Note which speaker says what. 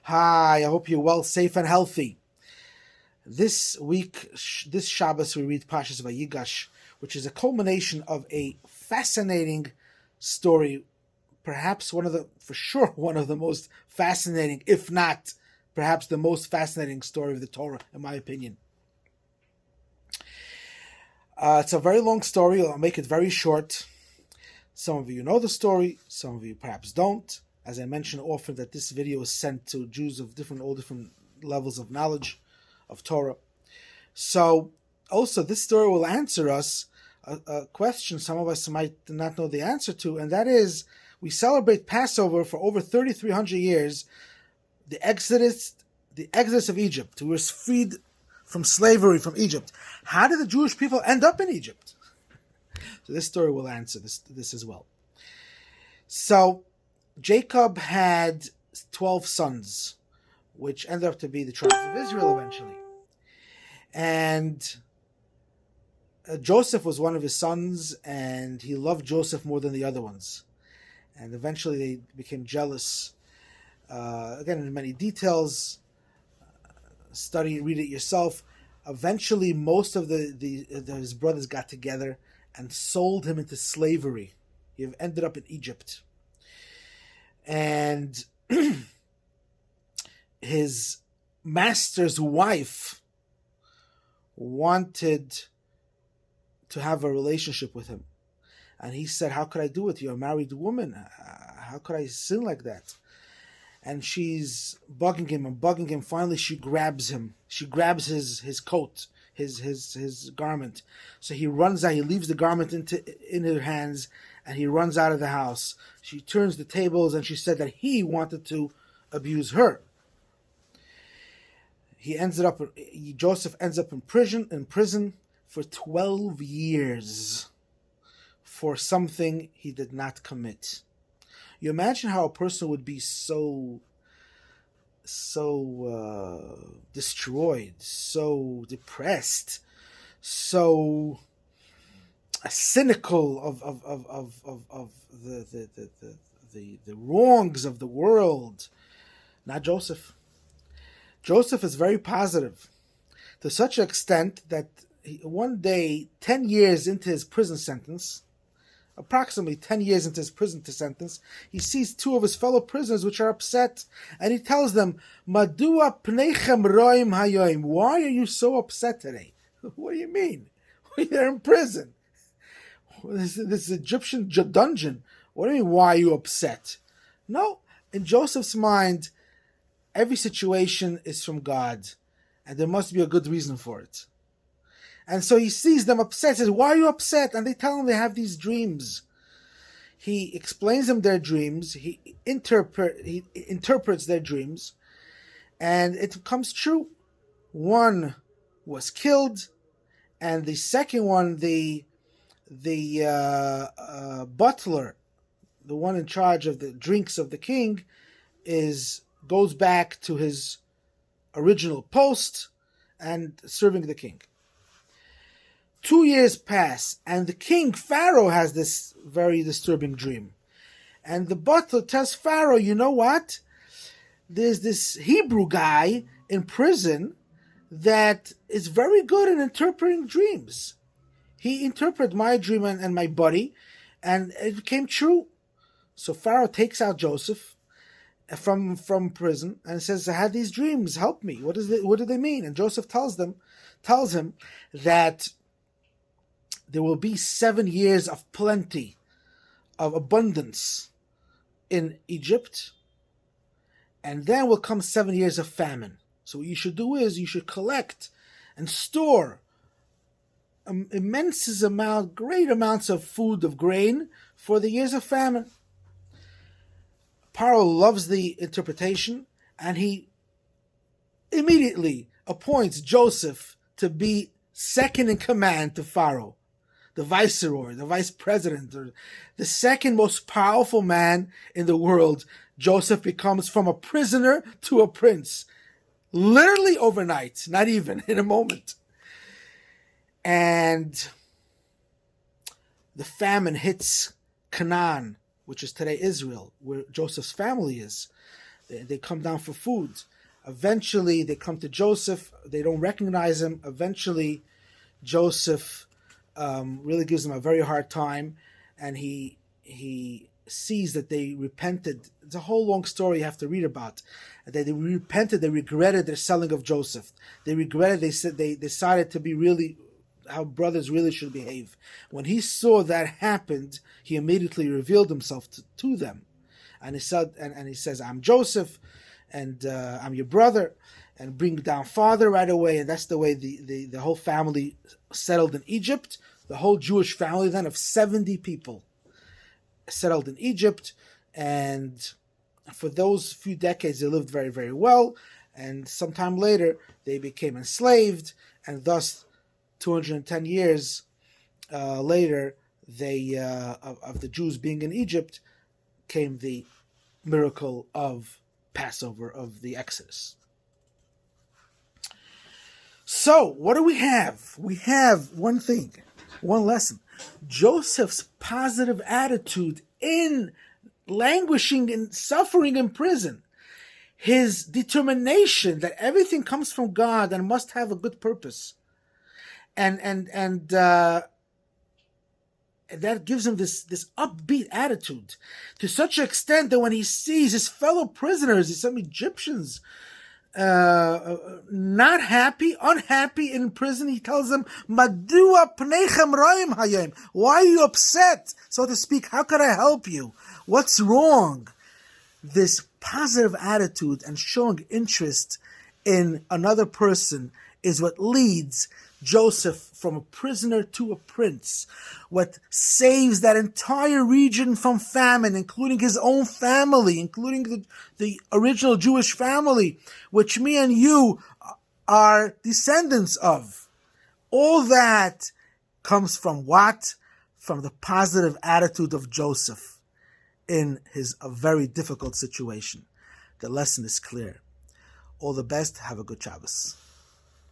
Speaker 1: Hi, I hope you're well, safe, and healthy. This week, this Shabbos, we read Parshas Vayigash, which is a culmination of a fascinating story, perhaps for sure, one of the most fascinating, if not perhaps the most fascinating story of the Torah, in my opinion. It's a very long story. I'll make it very short. Some of you know the story, some of you perhaps don't. As I mentioned often, that this video is sent to Jews of all different levels of knowledge of Torah. So, also, this story will answer us a question some of us might not know the answer to, and that is, we celebrate Passover for over 3,300 years, the Exodus of Egypt, who was freed from slavery from Egypt. How did the Jewish people end up in Egypt? So this story will answer this as well. So Jacob had 12 sons, which ended up to be the tribes of Israel eventually. And Joseph was one of his sons, and he loved Joseph more than the other ones. And eventually they became jealous. Again, in many details, read it yourself. Eventually, most of his brothers got together and sold him into slavery. He ended up in Egypt. And his master's wife wanted to have a relationship with him. And he said, "How could I do it? You're a married woman. How could I sin like that?" And she's bugging him. Finally, she grabs him. She grabs his coat, his garment. So he runs out. He leaves the garment in her hands, and he runs out of the house. She turns the tables, and she said that he wanted to abuse her. Joseph ends up in prison for 12 years for something he did not commit. You imagine how a person would be so destroyed, so depressed, so cynical of the wrongs of the world. Not Joseph. Joseph is very positive, to such an extent that one day, 10 years into his prison sentence, approximately 10 years into his prison sentence, he sees two of his fellow prisoners which are upset, and he tells them, "Madua pneichem roim hayoim." Why are you so upset today? What do you mean? They're in prison. This Egyptian dungeon. What do you mean, why are you upset? No, in Joseph's mind, every situation is from God, and there must be a good reason for it. And so he sees them upset, says, "Why are you upset?" And they tell him they have these dreams. He explains them their dreams. He interprets their dreams, and it comes true. One was killed, and the second one, the butler, the one in charge of the drinks of the king, goes back to his original post and serving the king. 2 years pass, and the king, Pharaoh, has this very disturbing dream. And the butler tells Pharaoh, "You know what? There's this Hebrew guy in prison that is very good at interpreting dreams. He interpreted my dream and my buddy, and it came true." So Pharaoh takes out Joseph from prison and says, "I had these dreams. Help me. What do they mean?" And Joseph tells him that there will be 7 years of plenty, of abundance in Egypt, and then will come 7 years of famine. So what you should do is you should collect and store great amounts of food, of grain, for the years of famine. Paro loves the interpretation, and he immediately appoints Joseph to be second in command to Pharaoh, the viceroy, the vice president, or the second most powerful man in the world. Joseph becomes from a prisoner to a prince, literally overnight, not even in a moment. And the famine hits Canaan, which is today Israel, where Joseph's family is. They come down for food. Eventually, they come to Joseph. They don't recognize him. Eventually, Joseph really gives them a very hard time, and he sees that they repented. It's a whole long story you have to read about. They repented. They regretted their selling of Joseph. They regretted. They said they decided to be really how brothers really should behave. When he saw that happened, he immediately revealed himself to them, and he said, and he says, "I'm Joseph, and I'm your brother," and bring down father right away. And that's the way the whole family settled in Egypt. The whole Jewish family then of 70 people settled in Egypt, and for those few decades they lived very, very well. And sometime later they became enslaved, and thus 210 years later, they of the Jews being in Egypt, came the miracle of Passover, of the Exodus. So, what do we have? We have one thing, one lesson. Joseph's positive attitude in languishing and suffering in prison. His determination that everything comes from God and must have a good purpose. And that gives him this upbeat attitude, to such an extent that when he sees his fellow prisoners, some Egyptians, not happy, unhappy in prison, he tells them, "Madua pneichem ra'im hayom?" Why are you upset, so to speak? How can I help you? What's wrong? This positive attitude and showing interest in another person is what leads Joseph from a prisoner to a prince, what saves that entire region from famine, including his own family, including the original Jewish family, which me and you are descendants of. All that comes from what? From the positive attitude of Joseph in a very difficult situation. The lesson is clear. All the best. Have a good Shabbos.